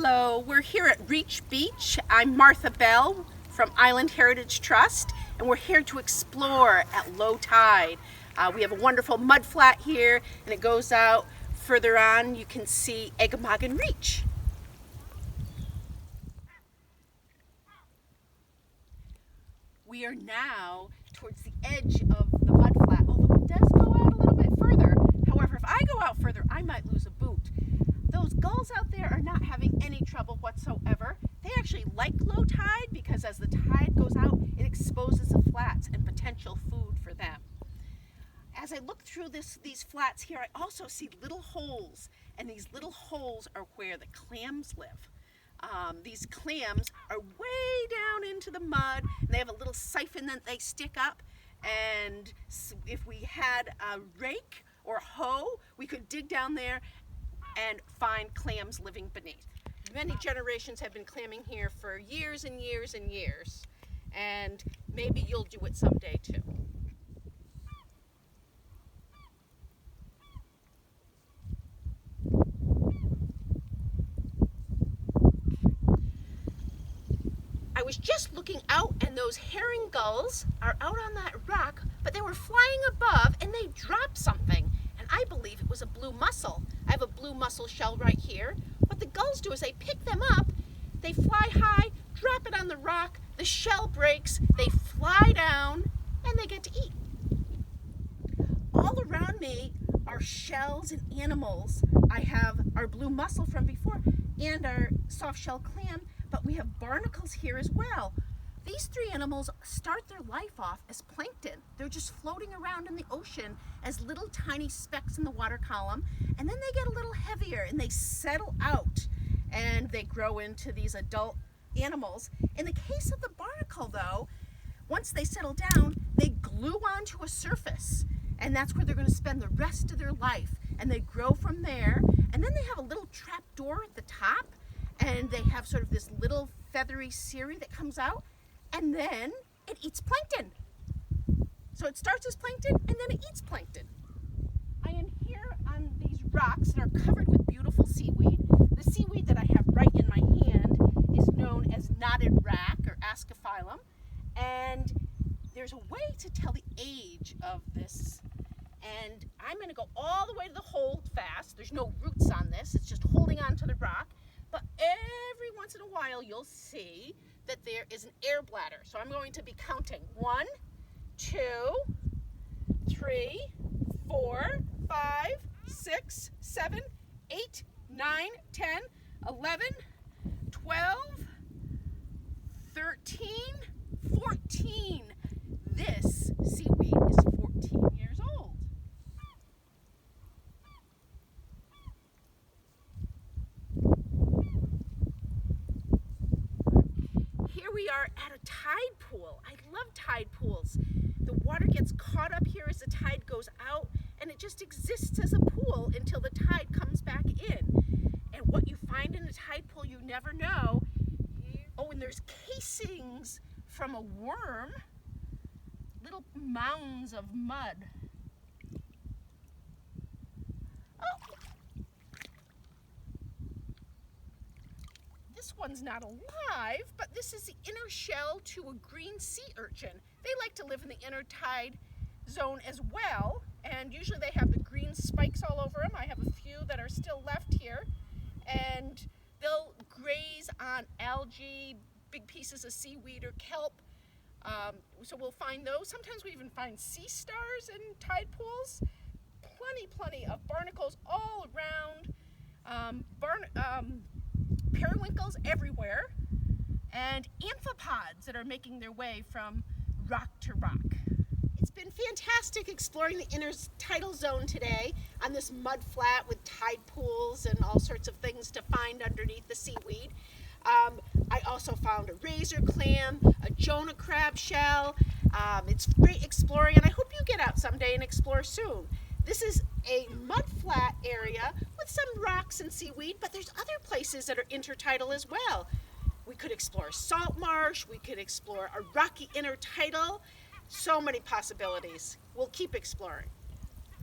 Hello, we're here at Reach Beach. I'm Martha Bell from Island Heritage Trust, and we're here to explore at low tide. We have a wonderful mud flat here, and it goes out further on. You can see Eggemoggin Reach. We are now towards the edge of the mud flat, although it does go out a little bit further. However, if I go out further, I might lose a boot. Those gulls out there are not having any trouble whatsoever. They actually like low tide because as the tide goes out, it exposes the flats and potential food for them. As I look through these flats here, I also see little holes, and these little holes are where the clams live. These clams are way down into the mud, and they have a little siphon that they stick up, and if we had a rake or hoe, we could dig down there and find clams living beneath. Many generations have been clamming here for years and years and years, and maybe you'll do it someday too. I was just looking out, and those herring gulls are out on that rock, but they were flying above and they dropped something, and I believe it was a blue mussel. I have a blue mussel shell right here. What the gulls do is they pick them up, they fly high, drop it on the rock, the shell breaks, they fly down, and they get to eat. All around me are shells and animals. I have our blue mussel from before and our soft shell clam, but we have barnacles here as well. These three animals start their life off as plankton. They're just floating around in the ocean as little tiny specks in the water column, and then they get a little heavier and they settle out and they grow into these adult animals. In the case of the barnacle though, once they settle down, they glue onto a surface, and that's where they're going to spend the rest of their life, and they grow from there, and then they have a little trap door at the top, and they have sort of this little feathery cirri that comes out, and then it eats plankton. So it starts as plankton and then it eats plankton. I am here on these rocks that are covered with beautiful seaweed. The seaweed that I have right in my hand is known as knotted rack or Ascophyllum, and there's a way to tell the age of this, and I'm going to go all the way to the hold fast. There's no roots on this, it's just holding on to the rock, but every once in a while you'll see that there is an air bladder. So I'm going to be counting 1, 2, 3, 4, 5, 6, 7, 8, 9, 10, 11, 12, 13, 14. This seaweed is 14 years old. Here we are at a tide pool. I love tide pools. The water gets caught up here as the tide goes out, and it just exists as a pool until the tide comes back in. And what you find in a tide pool, you never know. Oh, and there's casings from a worm, little mounds of mud. Oh! This one's not alive, but this is the inner shell to a green sea urchin. They like to live in the intertide zone as well, and usually they have the green spikes all over them. I have a few that are still left here, and they'll graze on algae, big pieces of seaweed or kelp, so we'll find those. Sometimes we even find sea stars in tide pools. Plenty of barnacles all around, periwinkles everywhere, and amphipods that are making their way from rock to rock. It's been fantastic exploring the intertidal zone today on this mud flat with tide pools and all sorts of things to find underneath the seaweed. I also found a razor clam, a Jonah crab shell. It's great exploring, and I hope you get out someday and explore soon. This is a mud flat area with some rocks and seaweed, but there's other places that are intertidal as well. We could explore salt marsh, we could explore a rocky intertidal. So many possibilities. We'll keep exploring.